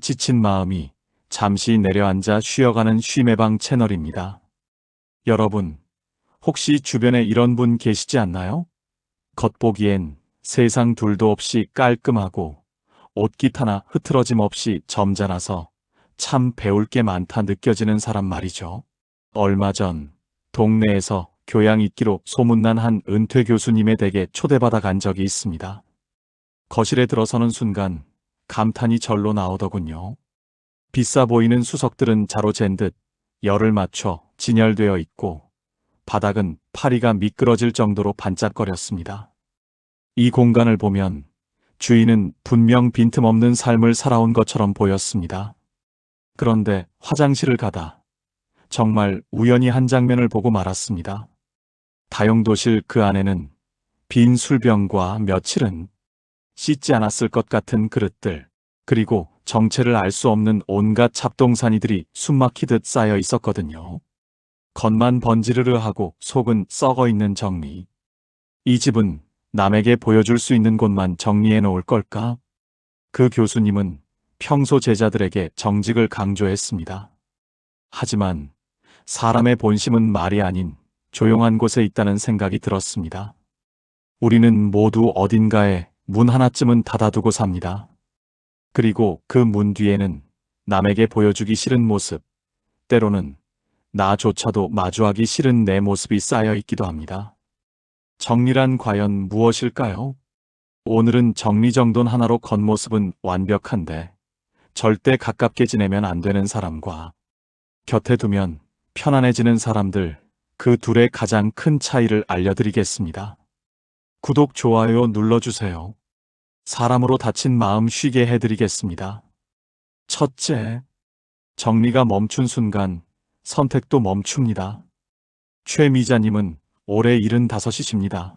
지친 마음이 잠시 내려앉아 쉬어가는 쉼의 방 채널입니다. 여러분, 혹시 주변에 이런 분 계시지 않나요? 겉보기엔 세상 둘도 없이 깔끔하고 옷깃 하나 흐트러짐 없이 점잖아서 참 배울 게 많다 느껴지는 사람 말이죠. 얼마 전 동네에서 교양 있기로 소문난 한 은퇴 교수님의 댁에 초대받아 간 적이 있습니다. 거실에 들어서는 순간 감탄이 절로 나오더군요. 비싸 보이는 수석들은 자로 잰 듯 열을 맞춰 진열되어 있고 바닥은 파리가 미끄러질 정도로 반짝거렸습니다. 이 공간을 보면 주인은 분명 빈틈없는 삶을 살아온 것처럼 보였습니다. 그런데 화장실을 가다 정말 우연히 한 장면을 보고 말았습니다. 다용도실 그 안에는 빈 술병과 며칠은 씻지 않았을 것 같은 그릇들, 그리고 정체를 알 수 없는 온갖 잡동사니들이 숨막히듯 쌓여 있었거든요. 겉만 번지르르하고 속은 썩어 있는 정리. 이 집은 남에게 보여줄 수 있는 곳만 정리해 놓을 걸까? 그 교수님은 평소 제자들에게 정직을 강조했습니다. 하지만 사람의 본심은 말이 아닌 조용한 곳에 있다는 생각이 들었습니다. 우리는 모두 어딘가에 문 하나쯤은 닫아두고 삽니다. 그리고 그 문 뒤에는 남에게 보여주기 싫은 모습, 때로는 나조차도 마주하기 싫은 내 모습이 쌓여 있기도 합니다. 정리란 과연 무엇일까요? 오늘은 정리정돈 하나로 겉모습은 완벽한데 절대 가깝게 지내면 안 되는 사람과 곁에 두면 편안해지는 사람들, 그 둘의 가장 큰 차이를 알려드리겠습니다. 구독, 좋아요 눌러주세요. 사람으로 다친 마음 쉬게 해드리겠습니다. 첫째, 정리가 멈춘 순간 선택도 멈춥니다. 최미자님은 올해 75이십니다.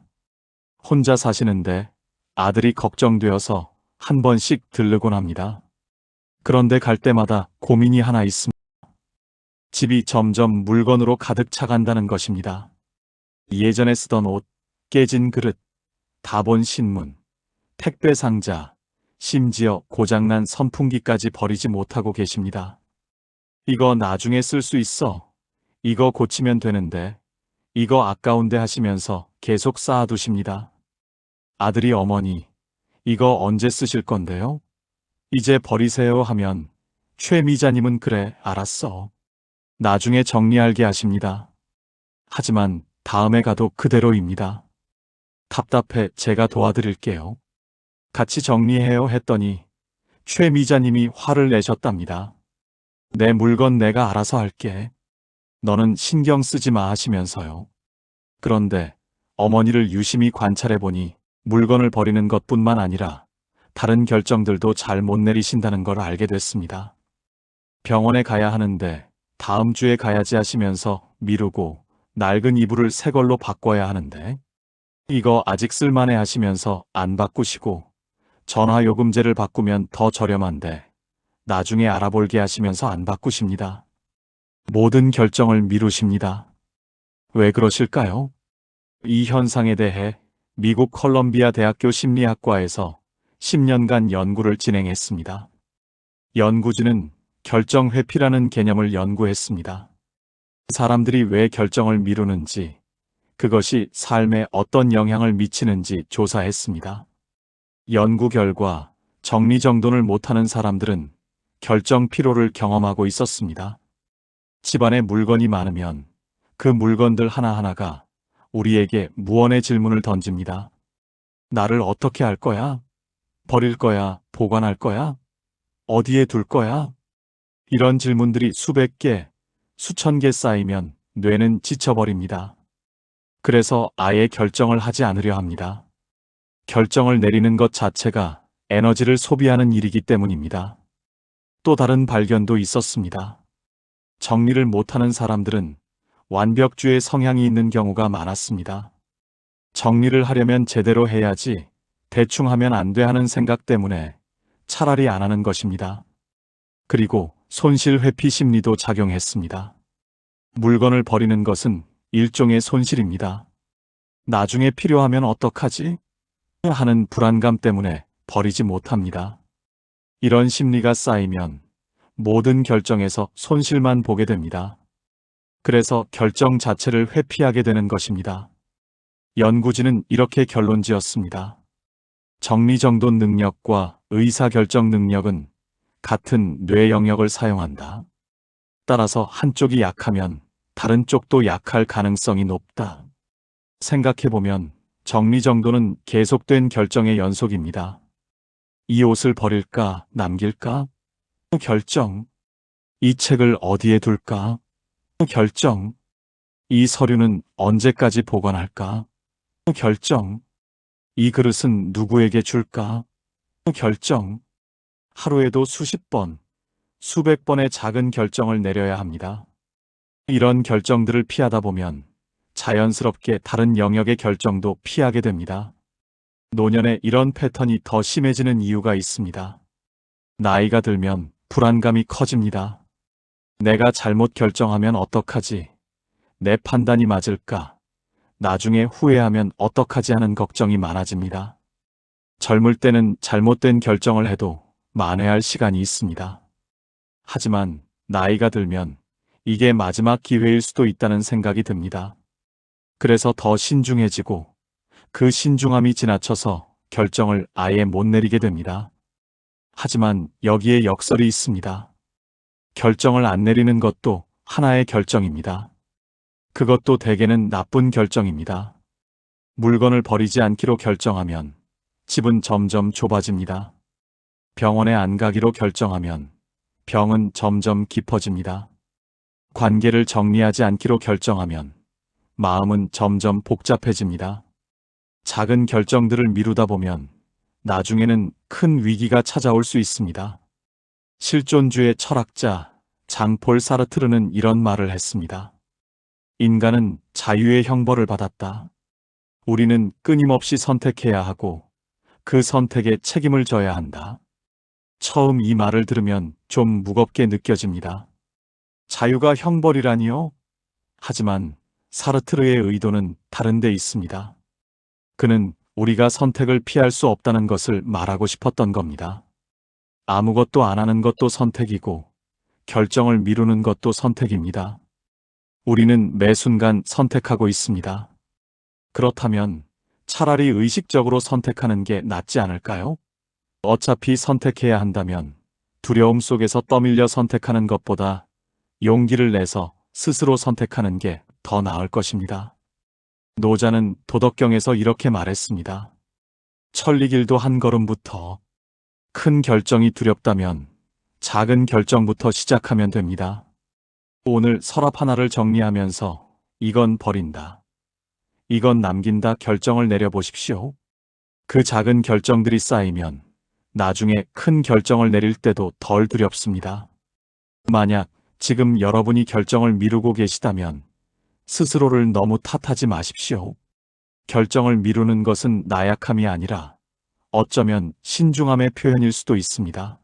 혼자 사시는데 아들이 걱정되어서 한 번씩 들르곤 합니다. 그런데 갈 때마다 고민이 하나 있습니다. 집이 점점 물건으로 가득 차간다는 것입니다. 예전에 쓰던 옷, 깨진 그릇, 다 본 신문, 택배 상자, 심지어 고장난 선풍기까지 버리지 못하고 계십니다. 이거 나중에 쓸 수 있어. 이거 고치면 되는데. 이거 아까운데 하시면서 계속 쌓아두십니다. 아들이 어머니, 이거 언제 쓰실 건데요? 이제 버리세요 하면 최미자님은 그래, 알았어. 나중에 정리할게 하십니다. 하지만 다음에 가도 그대로입니다. 답답해 제가 도와드릴게요. 같이 정리해요 했더니 최미자님이 화를 내셨답니다. 내 물건 내가 알아서 할게. 너는 신경 쓰지 마 하시면서요. 그런데 어머니를 유심히 관찰해보니 물건을 버리는 것뿐만 아니라 다른 결정들도 잘 못 내리신다는 걸 알게 됐습니다. 병원에 가야 하는데 다음 주에 가야지 하시면서 미루고 낡은 이불을 새 걸로 바꿔야 하는데 이거 아직 쓸만해 하시면서 안 바꾸시고 전화요금제를 바꾸면 더 저렴한데 나중에 알아볼게 하시면서 안 바꾸십니다. 모든 결정을 미루십니다. 왜 그러실까요? 이 현상에 대해 미국 컬럼비아 대학교 심리학과에서 10년간 연구를 진행했습니다. 연구진은 결정 회피라는 개념을 연구했습니다. 사람들이 왜 결정을 미루는지, 그것이 삶에 어떤 영향을 미치는지 조사했습니다. 연구 결과 정리정돈을 못하는 사람들은 결정 피로를 경험하고 있었습니다. 집안에 물건이 많으면 그 물건들 하나하나가 우리에게 무언의 질문을 던집니다. 나를 어떻게 할 거야? 버릴 거야? 보관할 거야? 어디에 둘 거야? 이런 질문들이 수백 개, 수천 개 쌓이면 뇌는 지쳐버립니다. 그래서 아예 결정을 하지 않으려 합니다. 결정을 내리는 것 자체가 에너지를 소비하는 일이기 때문입니다. 또 다른 발견도 있었습니다. 정리를 못하는 사람들은 완벽주의 성향이 있는 경우가 많았습니다. 정리를 하려면 제대로 해야지 대충 하면 안 돼 하는 생각 때문에 차라리 안 하는 것입니다. 그리고 손실 회피 심리도 작용했습니다. 물건을 버리는 것은 일종의 손실입니다. 나중에 필요하면 어떡하지? 하는 불안감 때문에 버리지 못합니다. 이런 심리가 쌓이면 모든 결정에서 손실만 보게 됩니다. 그래서 결정 자체를 회피하게 되는 것입니다. 연구진은 이렇게 결론지었습니다. 정리정돈 능력과 의사결정 능력은 같은 뇌 영역을 사용한다. 따라서 한쪽이 약하면 다른 쪽도 약할 가능성이 높다. 생각해보면 정리정돈은 계속된 결정의 연속입니다. 이 옷을 버릴까, 남길까? 결정. 이 책을 어디에 둘까? 결정. 이 서류는 언제까지 보관할까? 결정. 이 그릇은 누구에게 줄까? 결정. 하루에도 수십 번, 수백 번의 작은 결정을 내려야 합니다. 이런 결정들을 피하다 보면 자연스럽게 다른 영역의 결정도 피하게 됩니다. 노년에 이런 패턴이 더 심해지는 이유가 있습니다. 나이가 들면 불안감이 커집니다. 내가 잘못 결정하면 어떡하지? 내 판단이 맞을까? 나중에 후회하면 어떡하지 하는 걱정이 많아집니다. 젊을 때는 잘못된 결정을 해도 만회할 시간이 있습니다. 하지만 나이가 들면 이게 마지막 기회일 수도 있다는 생각이 듭니다. 그래서 더 신중해지고 그 신중함이 지나쳐서 결정을 아예 못 내리게 됩니다. 하지만 여기에 역설이 있습니다. 결정을 안 내리는 것도 하나의 결정입니다. 그것도 대개는 나쁜 결정입니다. 물건을 버리지 않기로 결정하면 집은 점점 좁아집니다. 병원에 안 가기로 결정하면 병은 점점 깊어집니다. 관계를 정리하지 않기로 결정하면 마음은 점점 복잡해집니다. 작은 결정들을 미루다 보면 나중에는 큰 위기가 찾아올 수 있습니다. 실존주의 철학자 장폴 사르트르는 이런 말을 했습니다. 인간은 자유의 형벌을 받았다. 우리는 끊임없이 선택해야 하고 그 선택에 책임을 져야 한다. 처음 이 말을 들으면 좀 무겁게 느껴집니다. 자유가 형벌이라니요? 하지만 사르트르의 의도는 다른 데 있습니다. 그는 우리가 선택을 피할 수 없다는 것을 말하고 싶었던 겁니다. 아무것도 안 하는 것도 선택이고 결정을 미루는 것도 선택입니다. 우리는 매 순간 선택하고 있습니다. 그렇다면 차라리 의식적으로 선택하는 게 낫지 않을까요? 어차피 선택해야 한다면 두려움 속에서 떠밀려 선택하는 것보다 용기를 내서 스스로 선택하는 게 더 나을 것입니다. 노자는 도덕경에서 이렇게 말했습니다. 천리길도 한 걸음부터. 큰 결정이 두렵다면 작은 결정부터 시작하면 됩니다. 오늘 서랍 하나를 정리하면서 이건 버린다, 이건 남긴다 결정을 내려보십시오. 그 작은 결정들이 쌓이면 나중에 큰 결정을 내릴 때도 덜 두렵습니다. 만약 지금 여러분이 결정을 미루고 계시다면 스스로를 너무 탓하지 마십시오. 결정을 미루는 것은 나약함이 아니라 어쩌면 신중함의 표현일 수도 있습니다.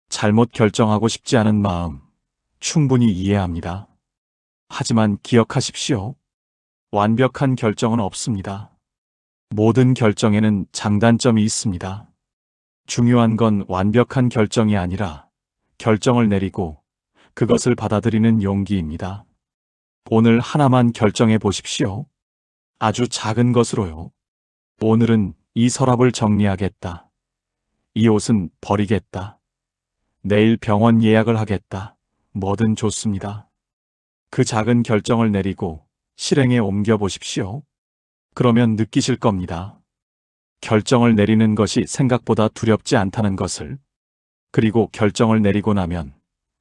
잘못 결정하고 싶지 않은 마음 충분히 이해합니다. 하지만 기억하십시오. 완벽한 결정은 없습니다. 모든 결정에는 장단점이 있습니다. 중요한 건 완벽한 결정이 아니라 결정을 내리고 그것을 받아들이는 용기입니다. 오늘 하나만 결정해 보십시오. 아주 작은 것으로요. 오늘은 이 서랍을 정리하겠다. 이 옷은 버리겠다. 내일 병원 예약을 하겠다. 뭐든 좋습니다. 그 작은 결정을 내리고 실행에 옮겨 보십시오. 그러면 느끼실 겁니다. 결정을 내리는 것이 생각보다 두렵지 않다는 것을, 그리고 결정을 내리고 나면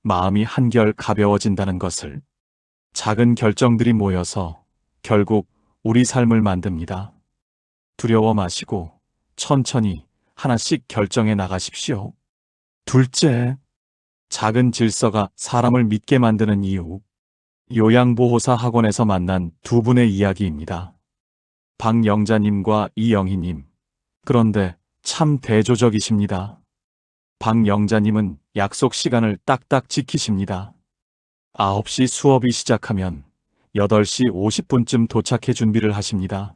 마음이 한결 가벼워진다는 것을. 작은 결정들이 모여서 결국 우리 삶을 만듭니다. 두려워 마시고 천천히 하나씩 결정해 나가십시오. 둘째, 작은 질서가 사람을 믿게 만드는 이유. 요양보호사 학원에서 만난 두 분의 이야기입니다. 박영자님과 이영희님. 그런데 참 대조적이십니다. 박영자님은 약속 시간을 딱딱 지키십니다. 9시 수업이 시작하면 8시 50분쯤 도착해 준비를 하십니다.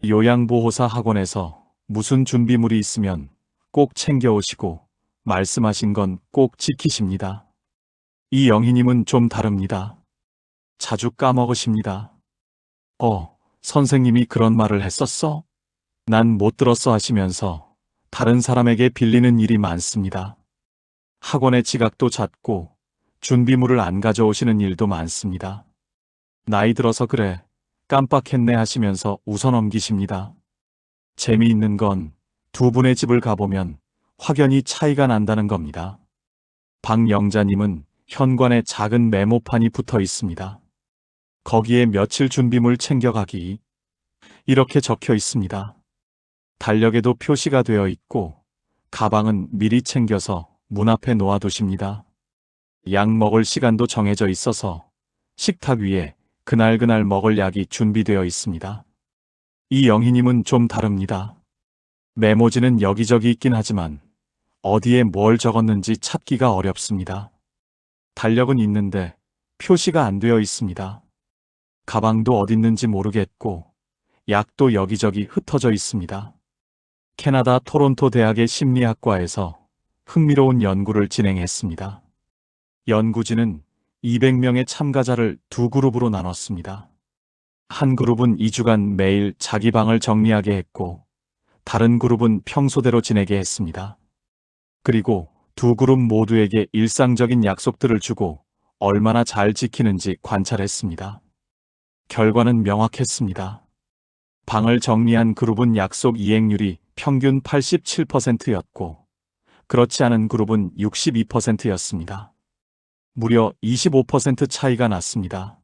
요양보호사 학원에서 무슨 준비물이 있으면 꼭 챙겨오시고 말씀하신 건 꼭 지키십니다. 이 영희님은 좀 다릅니다. 자주 까먹으십니다. 선생님이 그런 말을 했었어? 난 못 들었어 하시면서 다른 사람에게 빌리는 일이 많습니다. 학원의 지각도 잦고 준비물을 안 가져오시는 일도 많습니다. 나이 들어서 그래, 깜빡했네 하시면서 웃어 넘기십니다. 재미있는 건 두 분의 집을 가보면 확연히 차이가 난다는 겁니다. 박영자님은 현관에 작은 메모판이 붙어 있습니다. 거기에 며칠 준비물 챙겨가기 이렇게 적혀 있습니다. 달력에도 표시가 되어 있고 가방은 미리 챙겨서 문 앞에 놓아두십니다. 약 먹을 시간도 정해져 있어서 식탁 위에 그날 먹을 약이 준비되어 있습니다. 이 영희님은 좀 다릅니다. 메모지는 여기저기 있긴 하지만 어디에 뭘 적었는지 찾기가 어렵습니다. 달력은 있는데 표시가 안 되어 있습니다. 가방도 어딨는지 모르겠고 약도 여기저기 흩어져 있습니다. 캐나다 토론토 대학의 심리학과에서 흥미로운 연구를 진행했습니다. 연구진은 200명의 참가자를 두 그룹으로 나눴습니다. 한 그룹은 2주간 매일 자기 방을 정리하게 했고 다른 그룹은 평소대로 지내게 했습니다. 그리고 두 그룹 모두에게 일상적인 약속들을 주고 얼마나 잘 지키는지 관찰했습니다. 결과는 명확했습니다. 방을 정리한 그룹은 약속 이행률이 평균 87%였고 그렇지 않은 그룹은 62%였습니다. 무려 25% 차이가 났습니다.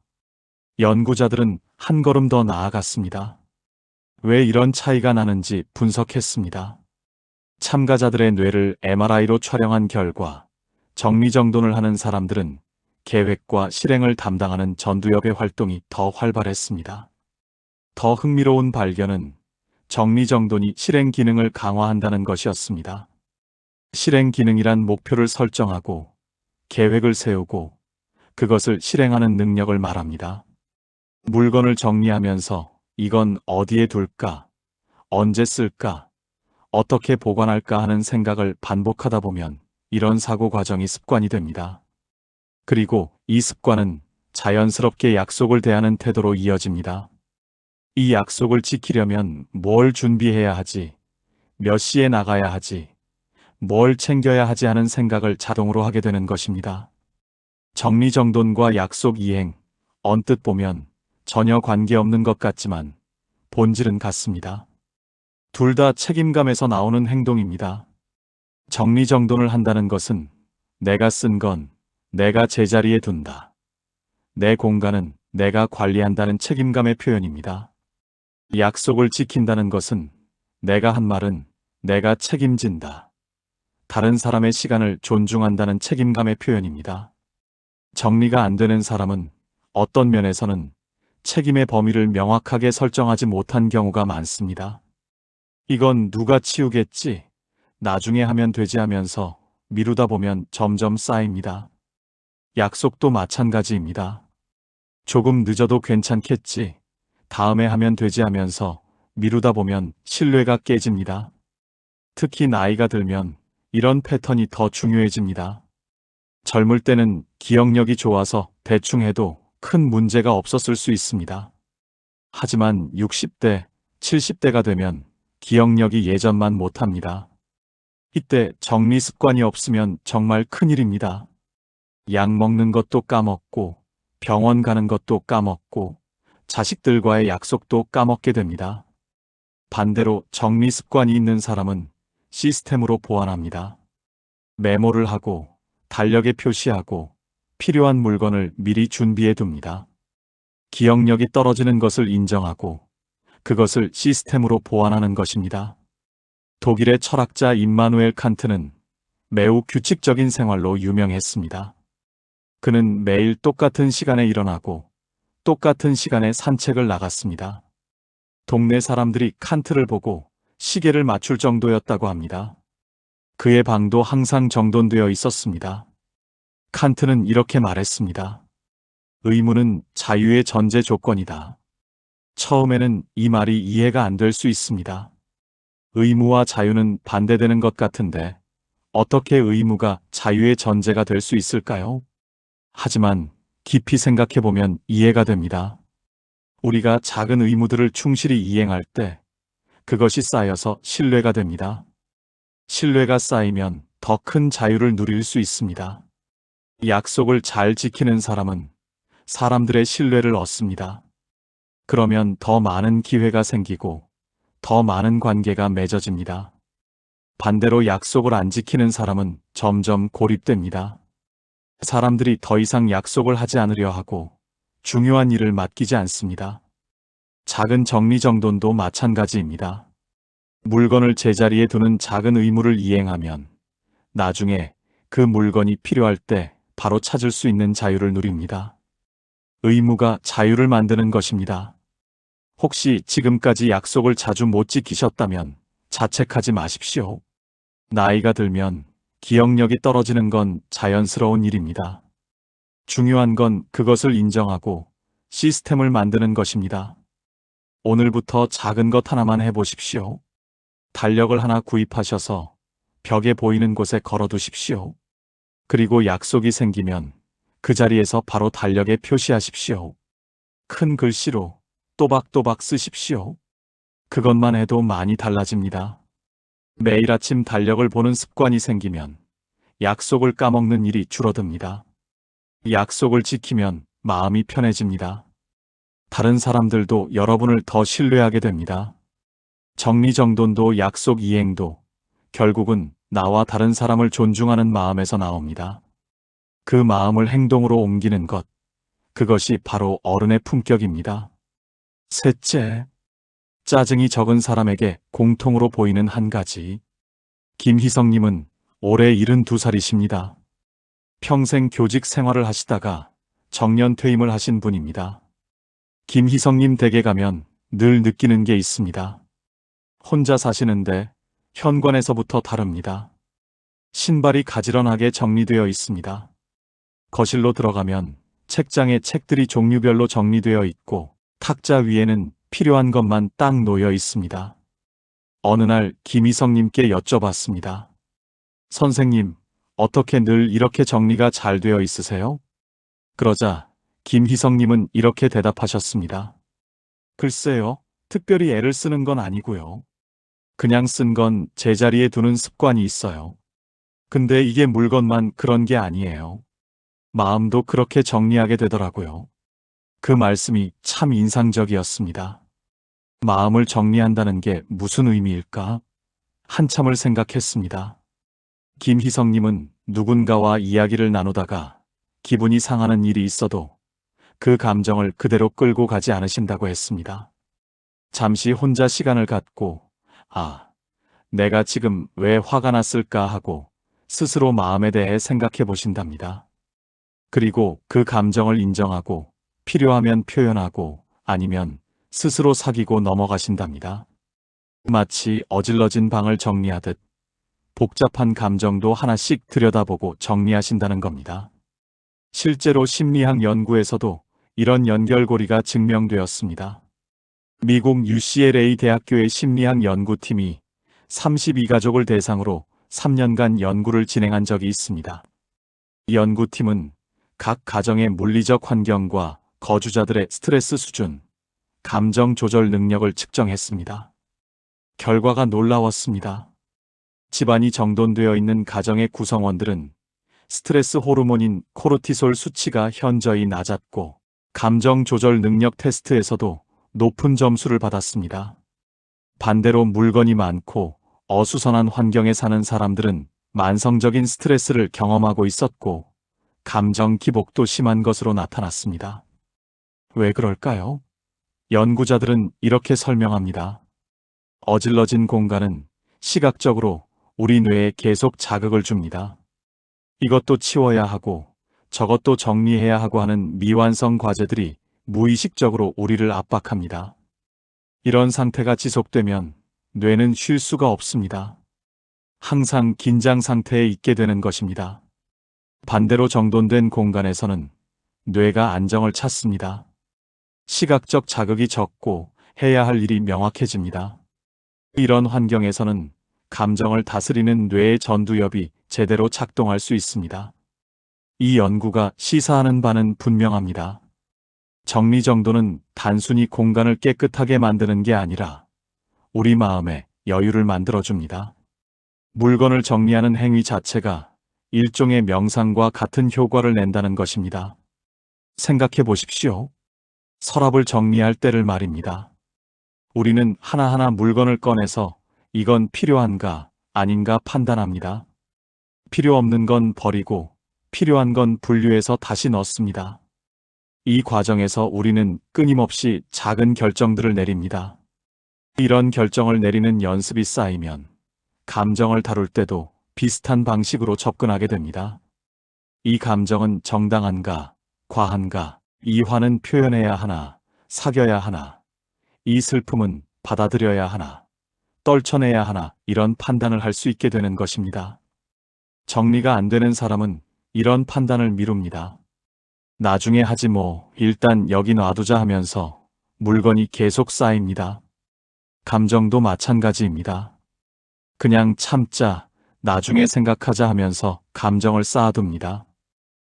연구자들은 한 걸음 더 나아갔습니다. 왜 이런 차이가 나는지 분석했습니다. 참가자들의 뇌를 MRI로 촬영한 결과 정리정돈을 하는 사람들은 계획과 실행을 담당하는 전두엽의 활동이 더 활발했습니다. 더 흥미로운 발견은 정리정돈이 실행 기능을 강화한다는 것이었습니다. 실행 기능이란 목표를 설정하고 계획을 세우고 그것을 실행하는 능력을 말합니다. 물건을 정리하면서 이건 어디에 둘까? 언제 쓸까? 어떻게 보관할까 하는 생각을 반복하다 보면 이런 사고 과정이 습관이 됩니다. 그리고 이 습관은 자연스럽게 약속을 대하는 태도로 이어집니다. 이 약속을 지키려면 뭘 준비해야 하지? 몇 시에 나가야 하지? 뭘 챙겨야 하지 하는 생각을 자동으로 하게 되는 것입니다. 정리정돈과 약속 이행, 언뜻 보면 전혀 관계없는 것 같지만 본질은 같습니다. 둘 다 책임감에서 나오는 행동입니다. 정리정돈을 한다는 것은 내가 쓴 건 내가 제자리에 둔다. 내 공간은 내가 관리한다는 책임감의 표현입니다. 약속을 지킨다는 것은 내가 한 말은 내가 책임진다. 다른 사람의 시간을 존중한다는 책임감의 표현입니다. 정리가 안 되는 사람은 어떤 면에서는 책임의 범위를 명확하게 설정하지 못한 경우가 많습니다. 이건 누가 치우겠지, 나중에 하면 되지 하면서 미루다 보면 점점 쌓입니다. 약속도 마찬가지입니다. 조금 늦어도 괜찮겠지, 다음에 하면 되지 하면서 미루다 보면 신뢰가 깨집니다. 특히 나이가 들면 이런 패턴이 더 중요해집니다. 젊을 때는 기억력이 좋아서 대충 해도 큰 문제가 없었을 수 있습니다. 하지만 60대, 70대가 되면 기억력이 예전만 못합니다. 이때 정리 습관이 없으면 정말 큰일입니다. 약 먹는 것도 까먹고, 병원 가는 것도 까먹고, 자식들과의 약속도 까먹게 됩니다. 반대로 정리 습관이 있는 사람은 시스템으로 보완합니다. 메모를 하고, 달력에 표시하고, 필요한 물건을 미리 준비해 둡니다. 기억력이 떨어지는 것을 인정하고 그것을 시스템으로 보완하는 것입니다. 독일의 철학자 임마누엘 칸트는 매우 규칙적인 생활로 유명했습니다. 그는 매일 똑같은 시간에 일어나고 똑같은 시간에 산책을 나갔습니다. 동네 사람들이 칸트를 보고 시계를 맞출 정도였다고 합니다. 그의 방도 항상 정돈되어 있었습니다. 칸트는 이렇게 말했습니다. 의무는 자유의 전제 조건이다. 처음에는 이 말이 이해가 안 될 수 있습니다. 의무와 자유는 반대되는 것 같은데 어떻게 의무가 자유의 전제가 될 수 있을까요? 하지만 깊이 생각해보면 이해가 됩니다. 우리가 작은 의무들을 충실히 이행할 때 그것이 쌓여서 신뢰가 됩니다. 신뢰가 쌓이면 더 큰 자유를 누릴 수 있습니다. 약속을 잘 지키는 사람은 사람들의 신뢰를 얻습니다. 그러면 더 많은 기회가 생기고 더 많은 관계가 맺어집니다. 반대로 약속을 안 지키는 사람은 점점 고립됩니다. 사람들이 더 이상 약속을 하지 않으려 하고 중요한 일을 맡기지 않습니다. 작은 정리정돈도 마찬가지입니다. 물건을 제자리에 두는 작은 의무를 이행하면 나중에 그 물건이 필요할 때 바로 찾을 수 있는 자유를 누립니다. 의무가 자유를 만드는 것입니다. 혹시 지금까지 약속을 자주 못 지키셨다면 자책하지 마십시오. 나이가 들면 기억력이 떨어지는 건 자연스러운 일입니다. 중요한 건 그것을 인정하고 시스템을 만드는 것입니다. 오늘부터 작은 것 하나만 해보십시오. 달력을 하나 구입하셔서 벽에 보이는 곳에 걸어두십시오. 그리고 약속이 생기면 그 자리에서 바로 달력에 표시하십시오. 큰 글씨로 또박또박 쓰십시오. 그것만 해도 많이 달라집니다. 매일 아침 달력을 보는 습관이 생기면 약속을 까먹는 일이 줄어듭니다. 약속을 지키면 마음이 편해집니다. 다른 사람들도 여러분을 더 신뢰하게 됩니다. 정리정돈도 약속 이행도 결국은 나와 다른 사람을 존중하는 마음에서 나옵니다. 그 마음을 행동으로 옮기는 것, 그것이 바로 어른의 품격입니다. 셋째, 짜증이 적은 사람에게 공통으로 보이는 한 가지. 김희성님은 올해 72살이십니다. 평생 교직 생활을 하시다가 정년 퇴임을 하신 분입니다. 김희성님 댁에 가면 늘 느끼는 게 있습니다. 혼자 사시는데 현관에서부터 다릅니다. 신발이 가지런하게 정리되어 있습니다. 거실로 들어가면 책장에 책들이 종류별로 정리되어 있고 탁자 위에는 필요한 것만 딱 놓여 있습니다. 어느 날 김희성님께 여쭤봤습니다. 선생님, 어떻게 늘 이렇게 정리가 잘 되어 있으세요? 그러자 김희성님은 이렇게 대답하셨습니다. 글쎄요, 특별히 애를 쓰는 건 아니고요. 그냥 쓴 건 제자리에 두는 습관이 있어요. 근데 이게 물건만 그런 게 아니에요. 마음도 그렇게 정리하게 되더라고요. 그 말씀이 참 인상적이었습니다. 마음을 정리한다는 게 무슨 의미일까? 한참을 생각했습니다. 김희성님은 누군가와 이야기를 나누다가 기분이 상하는 일이 있어도 그 감정을 그대로 끌고 가지 않으신다고 했습니다. 잠시 혼자 시간을 갖고, 내가 지금 왜 화가 났을까 하고 스스로 마음에 대해 생각해 보신답니다. 그리고 그 감정을 인정하고 필요하면 표현하고 아니면 스스로 사귀고 넘어가신답니다. 마치 어질러진 방을 정리하듯 복잡한 감정도 하나씩 들여다보고 정리하신다는 겁니다. 실제로 심리학 연구에서도 이런 연결고리가 증명되었습니다. 미국 UCLA 대학교의 심리학 연구팀이 32가족을 대상으로 3년간 연구를 진행한 적이 있습니다. 연구팀은 각 가정의 물리적 환경과 거주자들의 스트레스 수준, 감정 조절 능력을 측정했습니다. 결과가 놀라웠습니다. 집안이 정돈되어 있는 가정의 구성원들은 스트레스 호르몬인 코르티솔 수치가 현저히 낮았고 감정 조절 능력 테스트에서도 높은 점수를 받았습니다. 반대로 물건이 많고 어수선한 환경에 사는 사람들은 만성적인 스트레스를 경험하고 있었고 감정 기복도 심한 것으로 나타났습니다. 왜 그럴까요? 연구자들은 이렇게 설명합니다. 어질러진 공간은 시각적으로 우리 뇌에 계속 자극을 줍니다. 이것도 치워야 하고 저것도 정리해야 하고 하는 미완성 과제들이 무의식적으로 우리를 압박합니다. 이런 상태가 지속되면 뇌는 쉴 수가 없습니다. 항상 긴장 상태에 있게 되는 것입니다. 반대로 정돈된 공간에서는 뇌가 안정을 찾습니다. 시각적 자극이 적고 해야 할 일이 명확해집니다. 이런 환경에서는 감정을 다스리는 뇌의 전두엽이 제대로 작동할 수 있습니다. 이 연구가 시사하는 바는 분명합니다. 정리정돈은 단순히 공간을 깨끗하게 만드는 게 아니라 우리 마음에 여유를 만들어줍니다. 물건을 정리하는 행위 자체가 일종의 명상과 같은 효과를 낸다는 것입니다. 생각해 보십시오. 서랍을 정리할 때를 말입니다. 우리는 하나하나 물건을 꺼내서 이건 필요한가 아닌가 판단합니다. 필요 없는 건 버리고 필요한 건 분류해서 다시 넣습니다. 이 과정에서 우리는 끊임없이 작은 결정들을 내립니다. 이런 결정을 내리는 연습이 쌓이면 감정을 다룰 때도 비슷한 방식으로 접근하게 됩니다. 이 감정은 정당한가, 과한가, 이 화는 표현해야 하나, 사겨야 하나, 이 슬픔은 받아들여야 하나, 떨쳐내야 하나, 이런 판단을 할 수 있게 되는 것입니다. 정리가 안 되는 사람은 이런 판단을 미룹니다. 나중에 하지 뭐, 일단 여기 놔두자 하면서 물건이 계속 쌓입니다. 감정도 마찬가지입니다. 그냥 참자, 나중에 생각하자 하면서 감정을 쌓아둡니다.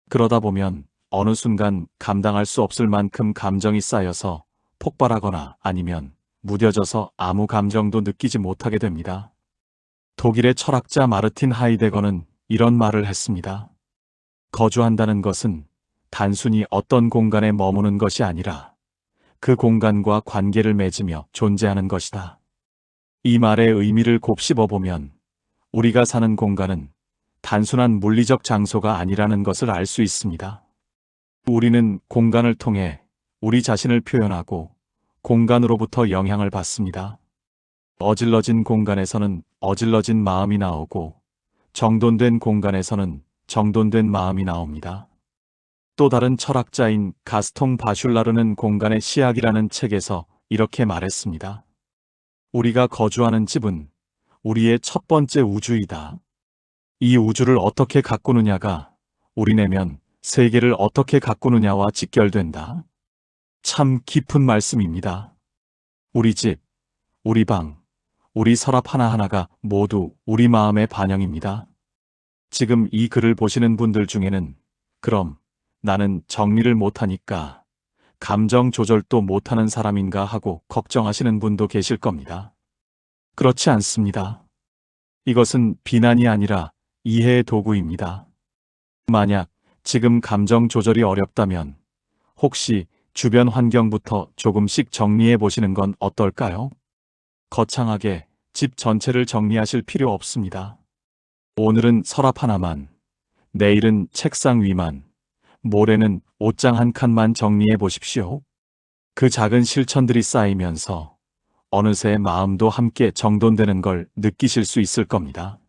그러다 보면 어느 순간 감당할 수 없을 만큼 감정이 쌓여서 폭발하거나 아니면 무뎌져서 아무 감정도 느끼지 못하게 됩니다. 독일의 철학자 마르틴 하이데거는 이런 말을 했습니다. 거주한다는 것은 단순히 어떤 공간에 머무는 것이 아니라 그 공간과 관계를 맺으며 존재하는 것이다. 이 말의 의미를 곱씹어 보면 우리가 사는 공간은 단순한 물리적 장소가 아니라는 것을 알 수 있습니다. 우리는 공간을 통해 우리 자신을 표현하고 공간으로부터 영향을 받습니다. 어질러진 공간에서는 어질러진 마음이 나오고 정돈된 공간에서는 정돈된 마음이 나옵니다. 또 다른 철학자인 가스통 바슐라르는 공간의 시학이라는 책에서 이렇게 말했습니다. 우리가 거주하는 집은 우리의 첫 번째 우주이다. 이 우주를 어떻게 가꾸느냐가 우리 내면 세계를 어떻게 가꾸느냐와 직결된다. 참 깊은 말씀입니다. 우리 집, 우리 방, 우리 서랍 하나하나가 모두 우리 마음의 반영입니다. 지금 이 글을 보시는 분들 중에는 그럼 나는 정리를 못하니까 감정 조절도 못하는 사람인가 하고 걱정하시는 분도 계실 겁니다. 그렇지 않습니다. 이것은 비난이 아니라 이해의 도구입니다. 만약 지금 감정 조절이 어렵다면 혹시 주변 환경부터 조금씩 정리해 보시는 건 어떨까요? 거창하게 집 전체를 정리하실 필요 없습니다. 오늘은 서랍 하나만, 내일은 책상 위만, 모레는 옷장 한 칸만 정리해 보십시오. 그 작은 실천들이 쌓이면서 어느새 마음도 함께 정돈되는 걸 느끼실 수 있을 겁니다.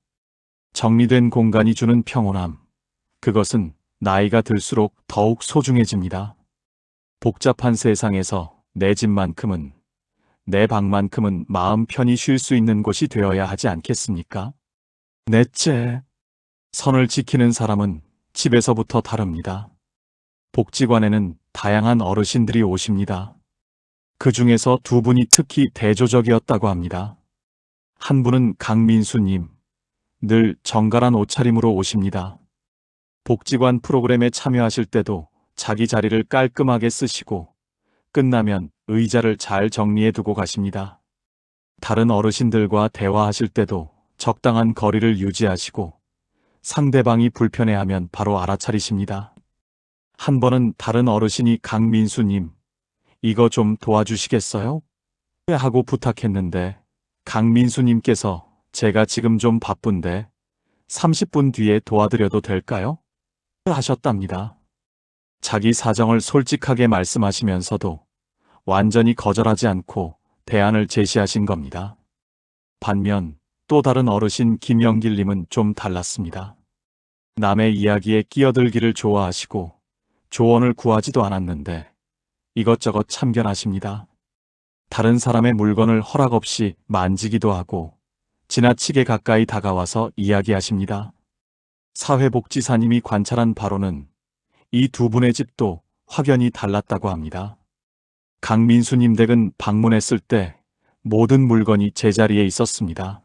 정리된 공간이 주는 평온함, 그것은 나이가 들수록 더욱 소중해집니다. 복잡한 세상에서 내 집만큼은, 내 방만큼은 마음 편히 쉴 수 있는 곳이 되어야 하지 않겠습니까? 넷째, 선을 지키는 사람은 집에서부터 다릅니다. 복지관에는 다양한 어르신들이 오십니다. 그 중에서 두 분이 특히 대조적이었다고 합니다. 한 분은 강민수님, 늘 정갈한 옷차림으로 오십니다. 복지관 프로그램에 참여하실 때도 자기 자리를 깔끔하게 쓰시고 끝나면 의자를 잘 정리해 두고 가십니다. 다른 어르신들과 대화하실 때도 적당한 거리를 유지하시고 상대방이 불편해하면 바로 알아차리십니다. 한 번은 다른 어르신이 강민수님, 이거 좀 도와주시겠어요? 하고 부탁했는데 강민수님께서 제가 지금 좀 바쁜데 30분 뒤에 도와드려도 될까요? 하셨답니다. 자기 사정을 솔직하게 말씀하시면서도 완전히 거절하지 않고 대안을 제시하신 겁니다. 반면 또 다른 어르신 김영길님은 좀 달랐습니다. 남의 이야기에 끼어들기를 좋아하시고 조언을 구하지도 않았는데 이것저것 참견하십니다. 다른 사람의 물건을 허락 없이 만지기도 하고 지나치게 가까이 다가와서 이야기하십니다. 사회복지사님이 관찰한 바로는 이 두 분의 집도 확연히 달랐다고 합니다. 강민수님 댁은 방문했을 때 모든 물건이 제자리에 있었습니다.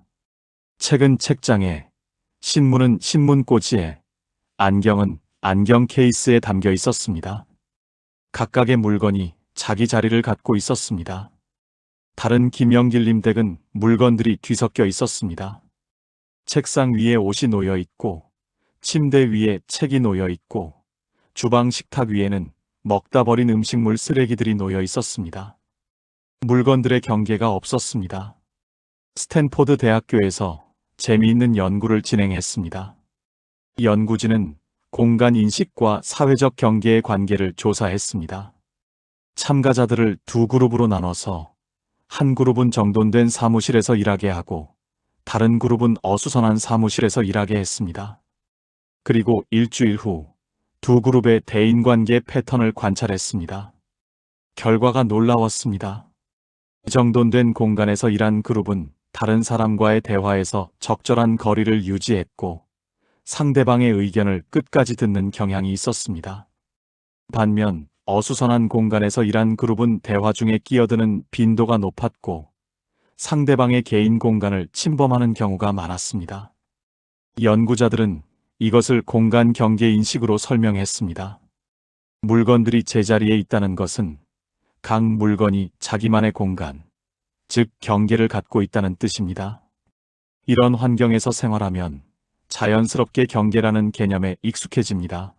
책은 책장에, 신문은 신문꽂이에, 안경은 안경 케이스에 담겨 있었습니다. 각각의 물건이 자기 자리를 갖고 있었습니다. 다른 김영길님 댁은 물건들이 뒤섞여 있었습니다. 책상 위에 옷이 놓여 있고, 침대 위에 책이 놓여 있고, 주방 식탁 위에는 먹다 버린 음식물 쓰레기들이 놓여 있었습니다. 물건들의 경계가 없었습니다. 스탠포드 대학교에서 재미있는 연구를 진행했습니다. 연구진은 공간 인식과 사회적 경계의 관계를 조사했습니다. 참가자들을 두 그룹으로 나눠서 한 그룹은 정돈된 사무실에서 일하게 하고 다른 그룹은 어수선한 사무실에서 일하게 했습니다. 그리고 일주일 후 두 그룹의 대인관계 패턴을 관찰했습니다. 결과가 놀라웠습니다. 정돈된 공간에서 일한 그룹은 다른 사람과의 대화에서 적절한 거리를 유지했고 상대방의 의견을 끝까지 듣는 경향이 있었습니다. 반면 어수선한 공간에서 일한 그룹은 대화 중에 끼어드는 빈도가 높았고 상대방의 개인 공간을 침범하는 경우가 많았습니다. 연구자들은 이것을 공간 경계 인식으로 설명했습니다. 물건들이 제자리에 있다는 것은 각 물건이 자기만의 공간, 즉 경계를 갖고 있다는 뜻입니다. 이런 환경에서 생활하면 자연스럽게 경계라는 개념에 익숙해집니다.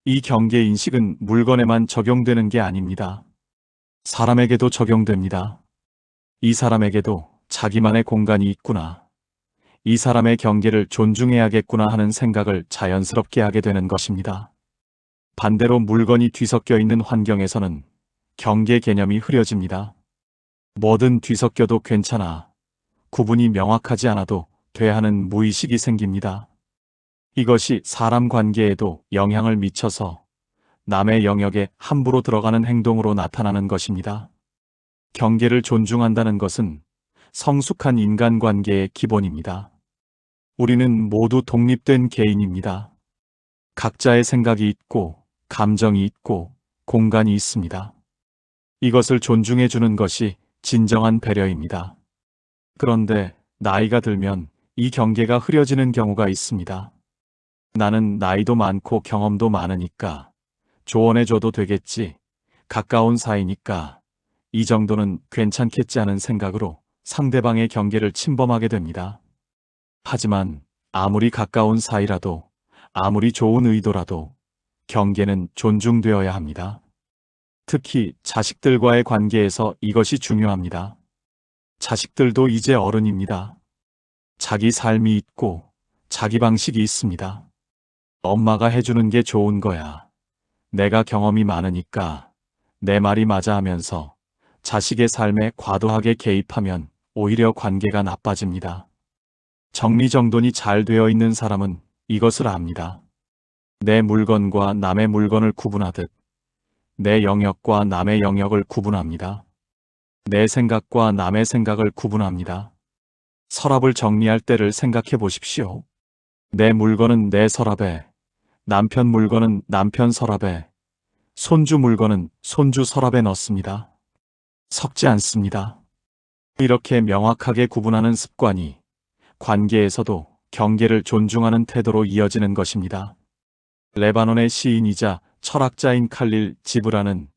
이 경계 인식은 물건에만 적용되는 게 아닙니다. 사람에게도 적용됩니다. 이 사람에게도 자기만의 공간이 있구나. 이 사람의 경계를 존중해야겠구나 하는 생각을 자연스럽게 하게 되는 것입니다. 반대로 물건이 뒤섞여 있는 환경에서는 경계 개념이 흐려집니다. 뭐든 뒤섞여도 괜찮아. 구분이 명확하지 않아도 돼 하는 무의식이 생깁니다. 이것이 사람 관계에도 영향을 미쳐서 남의 영역에 함부로 들어가는 행동으로 나타나는 것입니다. 경계를 존중한다는 것은 성숙한 인간관계의 기본입니다. 우리는 모두 독립된 개인입니다. 각자의 생각이 있고 감정이 있고 공간이 있습니다. 이것을 존중해 주는 것이 진정한 배려입니다. 그런데 나이가 들면 이 경계가 흐려지는 경우가 있습니다. 나는 나이도 많고 경험도 많으니까 조언해 줘도 되겠지. 가까운 사이니까 이 정도는 괜찮겠지 하는 생각으로 상대방의 경계를 침범하게 됩니다. 하지만 아무리 가까운 사이라도 아무리 좋은 의도라도 경계는 존중되어야 합니다. 특히 자식들과의 관계에서 이것이 중요합니다. 자식들도 이제 어른입니다. 자기 삶이 있고 자기 방식이 있습니다. 엄마가 해주는 게 좋은 거야. 내가 경험이 많으니까 내 말이 맞아 하면서 자식의 삶에 과도하게 개입하면 오히려 관계가 나빠집니다. 정리정돈이 잘 되어 있는 사람은 이것을 압니다. 내 물건과 남의 물건을 구분하듯 내 영역과 남의 영역을 구분합니다. 내 생각과 남의 생각을 구분합니다. 서랍을 정리할 때를 생각해 보십시오. 내 물건은 내 서랍에, 남편 물건은 남편 서랍에, 손주 물건은 손주 서랍에 넣습니다. 섞지 않습니다. 이렇게 명확하게 구분하는 습관이 관계에서도 경계를 존중하는 태도로 이어지는 것입니다. 레바논의 시인이자 철학자인 칼릴 지브라는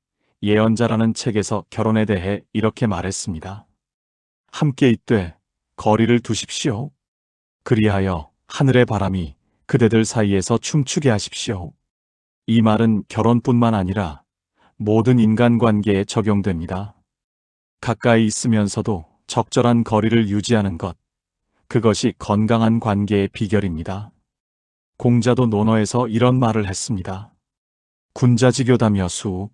예언자라는 책에서 결혼에 대해 이렇게 말했습니다. 함께 있되 거리를 두십시오. 그리하여 하늘의 바람이 그대들 사이에서 춤추게 하십시오. 이 말은 결혼뿐만 아니라 모든 인간관계에 적용됩니다. 가까이 있으면서도 적절한 거리를 유지하는 것, 그것이 건강한 관계의 비결입니다. 공자도 논어에서 이런 말을 했습니다. 군자지교다며 수.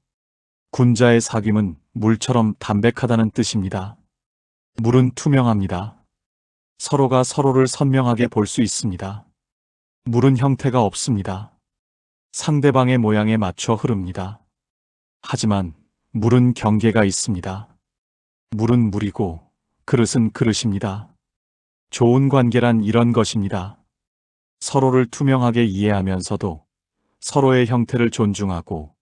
군자의 사귐은 물처럼 담백하다는 뜻입니다. 물은 투명합니다. 서로가 서로를 선명하게 볼 수 있습니다. 물은 형태가 없습니다. 상대방의 모양에 맞춰 흐릅니다. 하지만 물은 경계가 있습니다. 물은 물이고 그릇은 그릇입니다. 좋은 관계란 이런 것입니다. 서로를 투명하게 이해하면서도 서로의 형태를 존중하고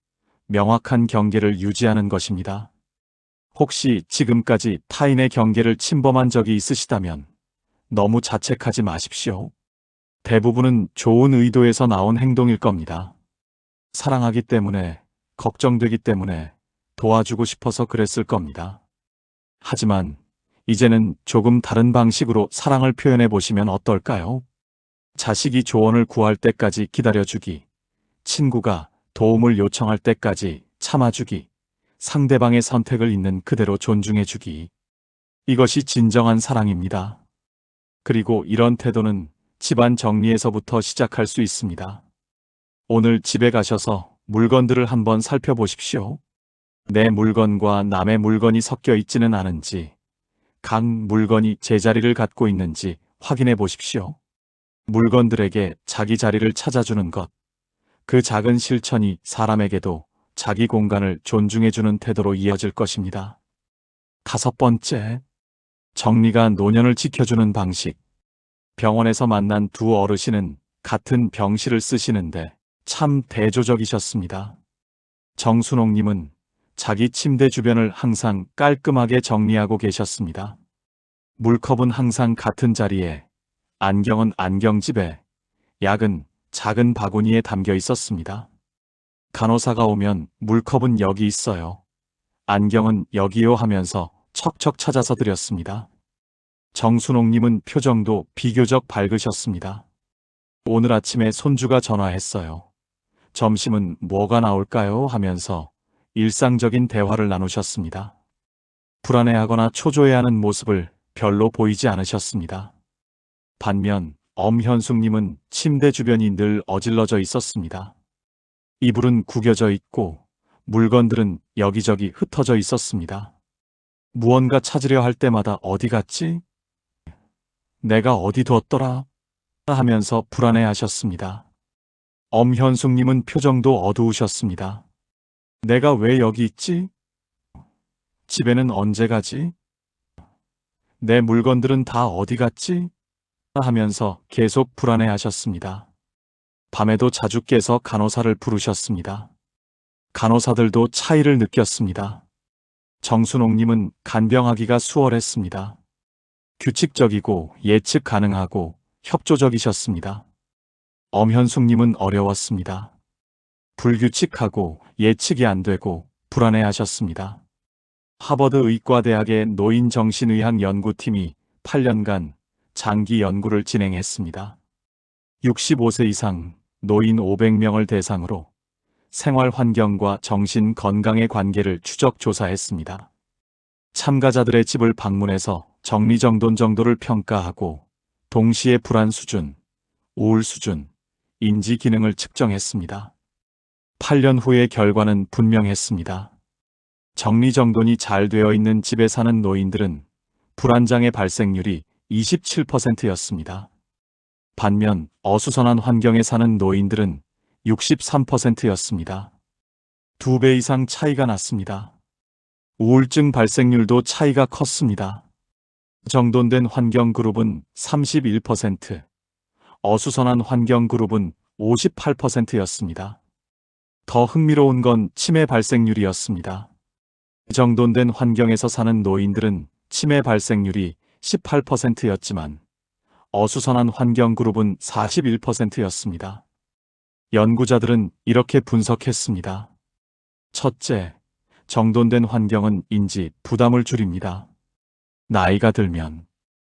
명확한 경계를 유지하는 것입니다. 혹시 지금까지 타인의 경계를 침범한 적이 있으시다면 너무 자책하지 마십시오. 대부분은 좋은 의도에서 나온 행동일 겁니다. 사랑하기 때문에, 걱정되기 때문에, 도와주고 싶어서 그랬을 겁니다. 하지만 이제는 조금 다른 방식으로 사랑을 표현해 보시면 어떨까요? 자식이 조언을 구할 때까지 기다려주기, 친구가 도움을 요청할 때까지 참아주기, 상대방의 선택을 있는 그대로 존중해주기. 이것이 진정한 사랑입니다. 그리고 이런 태도는 집안 정리에서부터 시작할 수 있습니다. 오늘 집에 가셔서 물건들을 한번 살펴보십시오. 내 물건과 남의 물건이 섞여 있지는 않은지, 각 물건이 제자리를 갖고 있는지 확인해 보십시오. 물건들에게 자기 자리를 찾아주는 것, 그 작은 실천이 사람에게도 자기 공간을 존중해주는 태도로 이어질 것입니다. 5번째, 정리가 노년을 지켜주는 방식. 병원에서 만난 두 어르신은 같은 병실을 쓰시는데 참 대조적이셨습니다. 정순옥님은 자기 침대 주변을 항상 깔끔하게 정리하고 계셨습니다. 물컵은 항상 같은 자리에, 안경은 안경집에, 약은 작은 바구니에 담겨 있었습니다. 간호사가 오면 물컵은 여기 있어요, 안경은 여기요 하면서 척척 찾아서 드렸습니다. 정순옥님은 표정도 비교적 밝으셨습니다. 오늘 아침에 손주가 전화했어요. 점심은 뭐가 나올까요? 하면서 일상적인 대화를 나누셨습니다. 불안해하거나 초조해하는 모습을 별로 보이지 않으셨습니다. 반면 엄현숙님은 침대 주변이 늘 어질러져 있었습니다. 이불은 구겨져 있고 물건들은 여기저기 흩어져 있었습니다. 무언가 찾으려 할 때마다 어디 갔지? 내가 어디 뒀더라? 하면서 불안해하셨습니다. 엄현숙님은 표정도 어두우셨습니다. 내가 왜 여기 있지? 집에는 언제 가지? 내 물건들은 다 어디 갔지? 하면서 계속 불안해하셨습니다. 밤에도 자주 깨서 간호사를 부르셨습니다. 간호사들도 차이를 느꼈습니다. 정순옥님은 간병하기가 수월했습니다. 규칙적이고 예측 가능하고 협조적이셨습니다. 엄현숙님은 어려웠습니다. 불규칙하고 예측이 안 되고 불안해하셨습니다. 하버드 의과대학의 노인정신의학 연구팀이 8년간 장기 연구를 진행했습니다. 65세 이상 노인 500명을 대상으로 생활 환경과 정신 건강의 관계를 추적 조사했습니다. 참가자들의 집을 방문해서 정리정돈 정도를 평가하고 동시에 불안 수준, 우울 수준, 인지 기능을 측정했습니다. 8년 후의 결과는 분명했습니다. 정리정돈이 잘 되어 있는 집에 사는 노인들은 불안장애 발생률이 27%였습니다. 반면 어수선한 환경에 사는 노인들은 63%였습니다. 2배 이상 차이가 났습니다. 우울증 발생률도 차이가 컸습니다. 정돈된 환경 그룹은 31%, 어수선한 환경 그룹은 58%였습니다. 더 흥미로운 건 치매 발생률이었습니다. 정돈된 환경에서 사는 노인들은 치매 발생률이 18%였지만 어수선한 환경 그룹은 41%였습니다. 연구자들은 이렇게 분석했습니다. 첫째, 정돈된 환경은 인지 부담을 줄입니다. 나이가 들면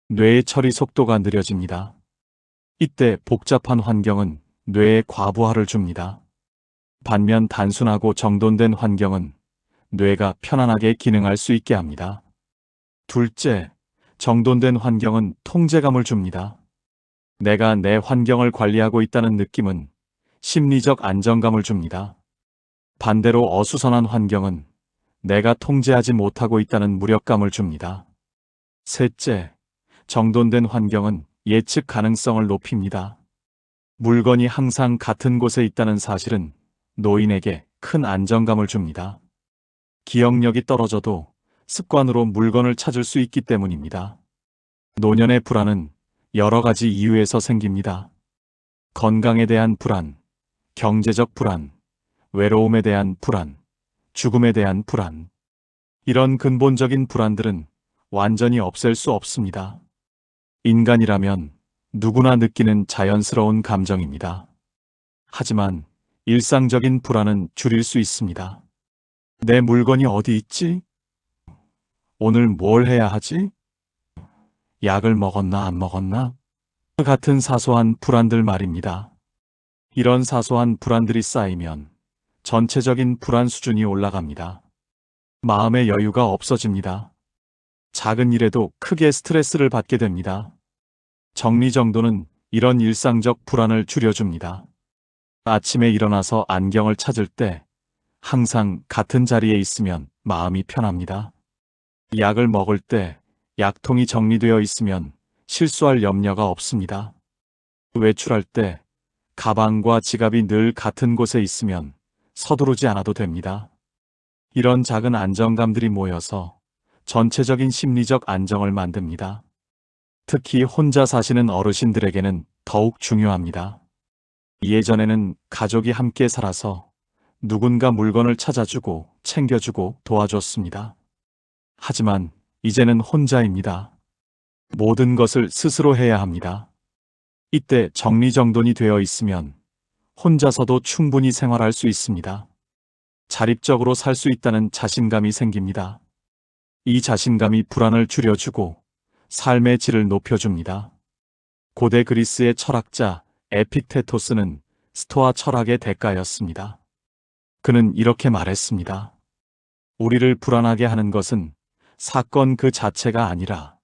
뇌의 처리 속도가 느려집니다. 이때 복잡한 환경은 뇌에 과부하를 줍니다. 반면 단순하고 정돈된 환경은 뇌가 편안하게 기능할 수 있게 합니다. 둘째, 정돈된 환경은 통제감을 줍니다. 내가 내 환경을 관리하고 있다는 느낌은 심리적 안정감을 줍니다. 반대로 어수선한 환경은 내가 통제하지 못하고 있다는 무력감을 줍니다. 셋째, 정돈된 환경은 예측 가능성을 높입니다. 물건이 항상 같은 곳에 있다는 사실은 노인에게 큰 안정감을 줍니다. 기억력이 떨어져도 습관으로 물건을 찾을 수 있기 때문입니다. 노년의 불안은 여러 가지 이유에서 생깁니다. 건강에 대한 불안, 경제적 불안, 외로움에 대한 불안, 죽음에 대한 불안. 이런 근본적인 불안들은 완전히 없앨 수 없습니다. 인간이라면 누구나 느끼는 자연스러운 감정입니다. 하지만 일상적인 불안은 줄일 수 있습니다. 내 물건이 어디 있지? 오늘 뭘 해야 하지? 약을 먹었나 안 먹었나? 같은 사소한 불안들 말입니다. 이런 사소한 불안들이 쌓이면 전체적인 불안 수준이 올라갑니다. 마음의 여유가 없어집니다. 작은 일에도 크게 스트레스를 받게 됩니다. 정리정돈은 이런 일상적 불안을 줄여줍니다. 아침에 일어나서 안경을 찾을 때 항상 같은 자리에 있으면 마음이 편합니다. 약을 먹을 때 약통이 정리되어 있으면 실수할 염려가 없습니다. 외출할 때 가방과 지갑이 늘 같은 곳에 있으면 서두르지 않아도 됩니다. 이런 작은 안정감들이 모여서 전체적인 심리적 안정을 만듭니다. 특히 혼자 사시는 어르신들에게는 더욱 중요합니다. 예전에는 가족이 함께 살아서 누군가 물건을 찾아주고 챙겨주고 도와줬습니다. 하지만 이제는 혼자입니다. 모든 것을 스스로 해야 합니다. 이때 정리정돈이 되어 있으면 혼자서도 충분히 생활할 수 있습니다. 자립적으로 살 수 있다는 자신감이 생깁니다. 이 자신감이 불안을 줄여주고 삶의 질을 높여줍니다. 고대 그리스의 철학자 에픽테토스는 스토아 철학의 대가였습니다. 그는 이렇게 말했습니다. 우리를 불안하게 하는 것은 사건 그 자체가 아니라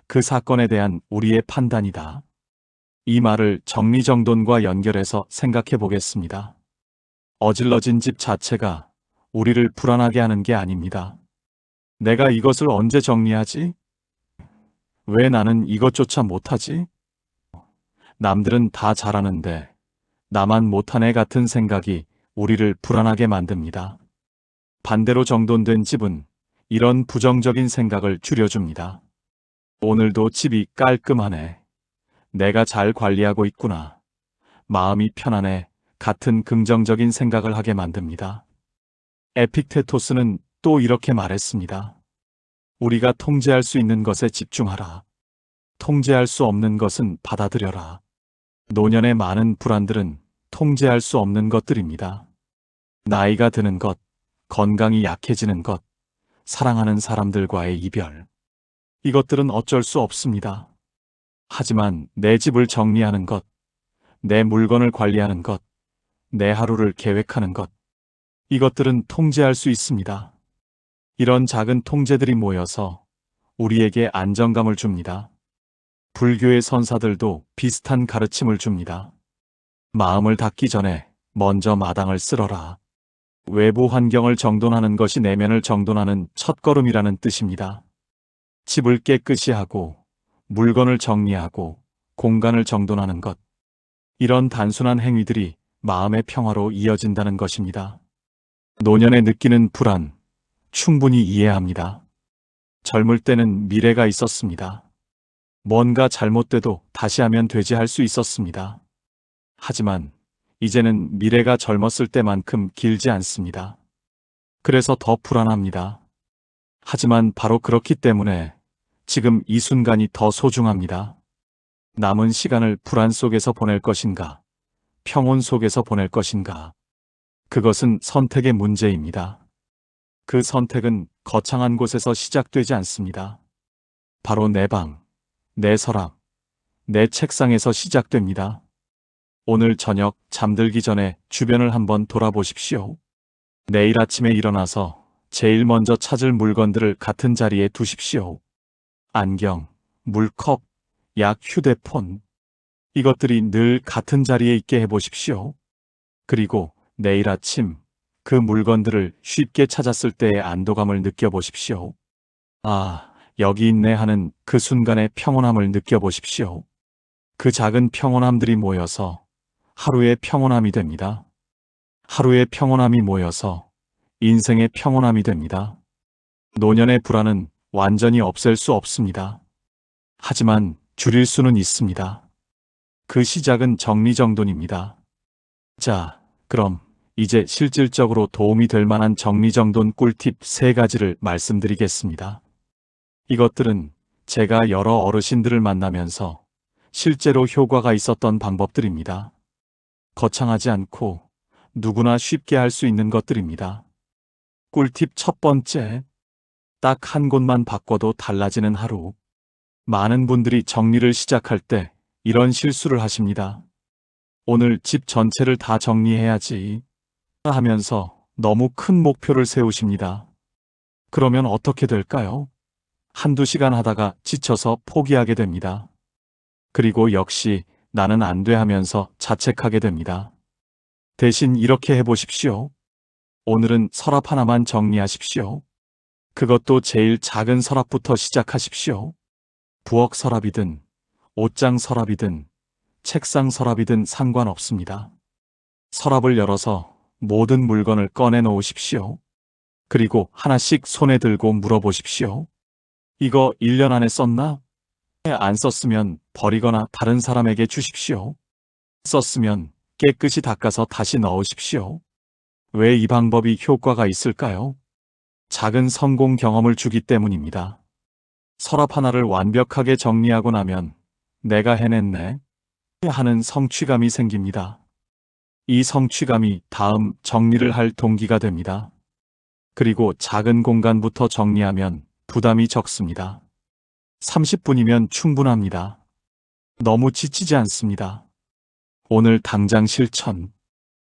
그 사건에 대한 우리의 판단이다. 이 말을 정리정돈과 연결해서 생각해 보겠습니다. 어질러진 집 자체가 우리를 불안하게 하는 게 아닙니다. 내가 이것을 언제 정리하지? 왜 나는 이것조차 못하지? 남들은 다 잘하는데 나만 못하네 같은 생각이 우리를 불안하게 만듭니다. 반대로 정돈된 집은 이런 부정적인 생각을 줄여줍니다. 오늘도 집이 깔끔하네. 내가 잘 관리하고 있구나. 마음이 편하네. 같은 긍정적인 생각을 하게 만듭니다. 에픽테토스는 또 이렇게 말했습니다. 우리가 통제할 수 있는 것에 집중하라. 통제할 수 없는 것은 받아들여라. 노년의 많은 불안들은 통제할 수 없는 것들입니다. 나이가 드는 것, 건강이 약해지는 것, 사랑하는 사람들과의 이별. 이것들은 어쩔 수 없습니다. 하지만 내 집을 정리하는 것, 내 물건을 관리하는 것, 내 하루를 계획하는 것, 이것들은 통제할 수 있습니다. 이런 작은 통제들이 모여서 우리에게 안정감을 줍니다. 불교의 선사들도 비슷한 가르침을 줍니다. 마음을 닫기 전에 먼저 마당을 쓸어라. 외부 환경을 정돈하는 것이 내면을 정돈하는 첫걸음이라는 뜻입니다. 집을 깨끗이 하고 물건을 정리하고 공간을 정돈하는 것. 이런 단순한 행위들이 마음의 평화로 이어진다는 것입니다. 노년에 느끼는 불안, 충분히 이해합니다. 젊을 때는 미래가 있었습니다. 뭔가 잘못돼도 다시 하면 되지 할 수 있었습니다. 하지만 이제는 미래가 젊었을 때만큼 길지 않습니다. 그래서 더 불안합니다. 하지만 바로 그렇기 때문에 지금 이 순간이 더 소중합니다. 남은 시간을 불안 속에서 보낼 것인가, 평온 속에서 보낼 것인가. 그것은 선택의 문제입니다. 그 선택은 거창한 곳에서 시작되지 않습니다. 바로 내 방, 내 서랍, 내 책상에서 시작됩니다. 오늘 저녁 잠들기 전에 주변을 한번 돌아보십시오. 내일 아침에 일어나서 제일 먼저 찾을 물건들을 같은 자리에 두십시오. 안경, 물컵, 약, 휴대폰. 이것들이 늘 같은 자리에 있게 해보십시오. 그리고 내일 아침 그 물건들을 쉽게 찾았을 때의 안도감을 느껴보십시오. 아, 여기 있네 하는 그 순간의 평온함을 느껴보십시오. 그 작은 평온함들이 모여서 하루의 평온함이 됩니다. 하루의 평온함이 모여서 인생의 평온함이 됩니다. 노년의 불안은 완전히 없앨 수 없습니다. 하지만 줄일 수는 있습니다. 그 시작은 정리정돈입니다. 자, 그럼 이제 실질적으로 도움이 될 만한 정리정돈 꿀팁 3가지를 말씀드리겠습니다. 이것들은 제가 여러 어르신들을 만나면서 실제로 효과가 있었던 방법들입니다. 거창하지 않고 누구나 쉽게 할 수 있는 것들입니다. 꿀팁 첫 번째, 딱 한 곳만 바꿔도 달라지는 하루. 많은 분들이 정리를 시작할 때 이런 실수를 하십니다. 오늘 집 전체를 다 정리해야지 하면서 너무 큰 목표를 세우십니다. 그러면 어떻게 될까요? 한두 시간 하다가 지쳐서 포기하게 됩니다. 그리고 역시 나는 안 돼 하면서 자책하게 됩니다. 대신 이렇게 해보십시오. 오늘은 서랍 하나만 정리하십시오. 그것도 제일 작은 서랍부터 시작하십시오. 부엌 서랍이든 옷장 서랍이든 책상 서랍이든 상관없습니다. 서랍을 열어서 모든 물건을 꺼내 놓으십시오. 그리고 하나씩 손에 들고 물어보십시오. 이거 1년 안에 썼나? 안 썼으면 버리거나 다른 사람에게 주십시오. 썼으면 깨끗이 닦아서 다시 넣으십시오. 왜 이 방법이 효과가 있을까요? 작은 성공 경험을 주기 때문입니다. 서랍 하나를 완벽하게 정리하고 나면 내가 해냈네 하는 성취감이 생깁니다. 이 성취감이 다음 정리를 할 동기가 됩니다. 그리고 작은 공간부터 정리하면 부담이 적습니다. 30분이면 충분합니다. 너무 지치지 않습니다. 오늘 당장 실천.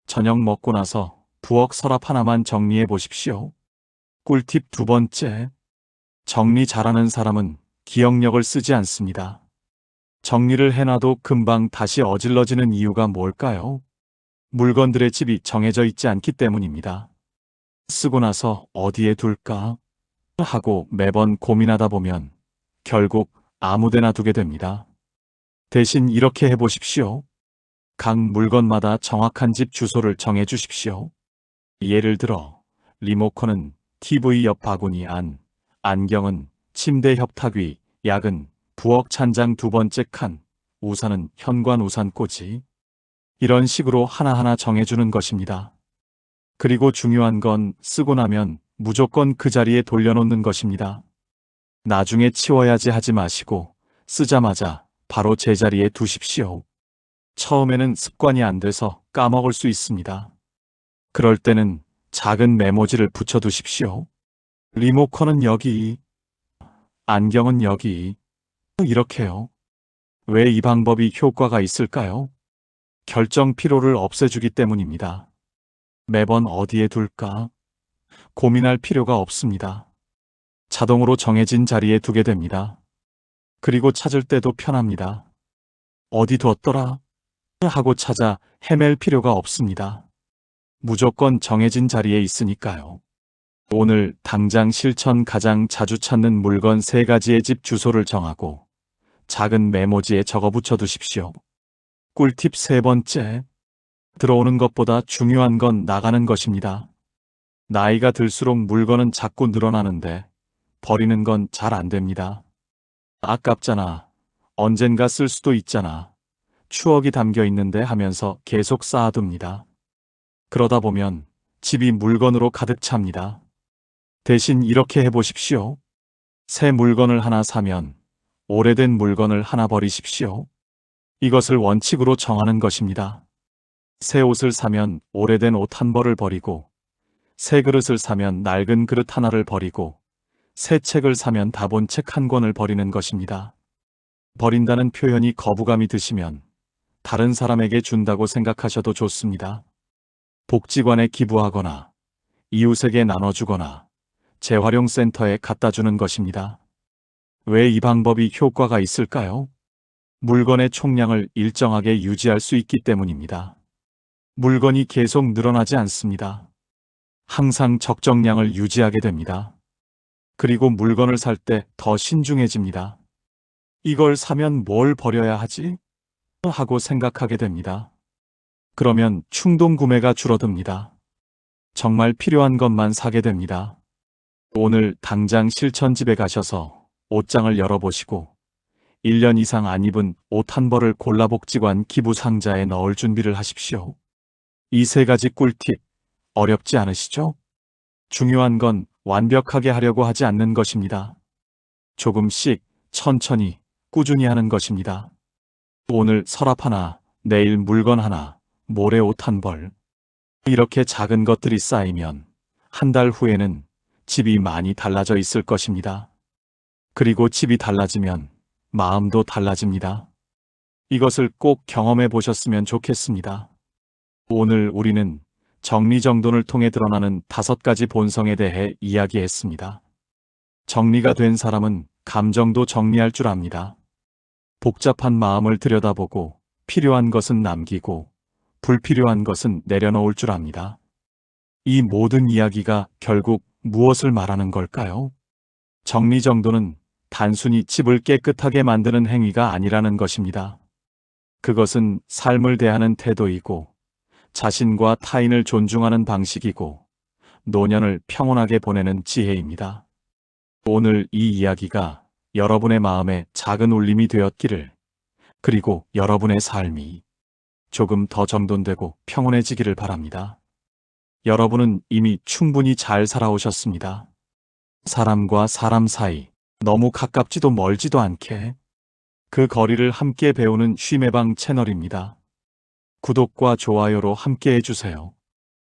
저녁 먹고 나서 부엌 서랍 하나만 정리해 보십시오. 꿀팁 두 번째. 정리 잘하는 사람은 기억력을 쓰지 않습니다. 정리를 해놔도 금방 다시 어질러지는 이유가 뭘까요? 물건들의 집이 정해져 있지 않기 때문입니다. 쓰고 나서 어디에 둘까 하고 매번 고민하다 보면 결국 아무데나 두게 됩니다. 대신 이렇게 해보십시오. 각 물건마다 정확한 집 주소를 정해 주십시오. 예를 들어 리모컨은 TV 옆 바구니 안, 안경은 침대 협탁 위, 약은 부엌 찬장 두 번째 칸, 우산은 현관 우산 꽂이. 이런 식으로 하나하나 정해주는 것입니다. 그리고 중요한 건 쓰고 나면 무조건 그 자리에 돌려놓는 것입니다. 나중에 치워야지 하지 마시고 쓰자마자 바로 제자리에 두십시오. 처음에는 습관이 안 돼서 까먹을 수 있습니다. 그럴 때는 작은 메모지를 붙여두십시오. 리모컨은 여기, 안경은 여기, 이렇게요. 왜 이 방법이 효과가 있을까요? 결정 피로를 없애주기 때문입니다. 매번 어디에 둘까? 고민할 필요가 없습니다. 자동으로 정해진 자리에 두게 됩니다. 그리고 찾을 때도 편합니다. 어디 두었더라? 하고 찾아 헤맬 필요가 없습니다. 무조건 정해진 자리에 있으니까요. 오늘 당장 실천. 가장 자주 찾는 물건 3가지의 집 주소를 정하고 작은 메모지에 적어 붙여 두십시오. 꿀팁 세 번째. 들어오는 것보다 중요한 건 나가는 것입니다. 나이가 들수록 물건은 자꾸 늘어나는데 버리는 건 잘 안 됩니다. 아깝잖아. 언젠가 쓸 수도 있잖아. 추억이 담겨 있는데 하면서 계속 쌓아둡니다. 그러다 보면 집이 물건으로 가득 찹니다. 대신 이렇게 해보십시오. 새 물건을 하나 사면 오래된 물건을 하나 버리십시오. 이것을 원칙으로 정하는 것입니다. 새 옷을 사면 오래된 옷 한 벌을 버리고, 새 그릇을 사면 낡은 그릇 하나를 버리고, 새 책을 사면 다 본 책 한 권을 버리는 것입니다. 버린다는 표현이 거부감이 드시면 다른 사람에게 준다고 생각하셔도 좋습니다. 복지관에 기부하거나 이웃에게 나눠주거나 재활용센터에 갖다 주는 것입니다. 왜 이 방법이 효과가 있을까요? 물건의 총량을 일정하게 유지할 수 있기 때문입니다. 물건이 계속 늘어나지 않습니다. 항상 적정량을 유지하게 됩니다. 그리고 물건을 살 때 더 신중해집니다. 이걸 사면 뭘 버려야 하지? 하고 생각하게 됩니다. 그러면 충동 구매가 줄어듭니다. 정말 필요한 것만 사게 됩니다. 오늘 당장 실천집에 가셔서 옷장을 열어보시고 1년 이상 안 입은 옷 한 벌을 골라 복지관 기부 상자에 넣을 준비를 하십시오. 이 3가지 꿀팁 어렵지 않으시죠? 중요한 건 완벽하게 하려고 하지 않는 것입니다. 조금씩 천천히 꾸준히 하는 것입니다. 오늘 서랍 하나, 내일 물건 하나, 모레 옷 한 벌. 이렇게 작은 것들이 쌓이면 한 달 후에는 집이 많이 달라져 있을 것입니다. 그리고 집이 달라지면 마음도 달라집니다. 이것을 꼭 경험해 보셨으면 좋겠습니다. 오늘 우리는 정리정돈을 통해 드러나는 5가지 본성에 대해 이야기했습니다. 정리가 된 사람은 감정도 정리할 줄 압니다. 복잡한 마음을 들여다보고 필요한 것은 남기고 불필요한 것은 내려놓을 줄 압니다. 이 모든 이야기가 결국 무엇을 말하는 걸까요? 정리정돈은 단순히 집을 깨끗하게 만드는 행위가 아니라는 것입니다. 그것은 삶을 대하는 태도이고 자신과 타인을 존중하는 방식이고 노년을 평온하게 보내는 지혜입니다. 오늘 이 이야기가 여러분의 마음에 작은 울림이 되었기를, 그리고 여러분의 삶이 조금 더 정돈되고 평온해지기를 바랍니다. 여러분은 이미 충분히 잘 살아오셨습니다. 사람과 사람 사이, 너무 가깝지도 멀지도 않게 그 거리를 함께 배우는 쉼의 방 채널입니다. 구독과 좋아요로 함께 해주세요.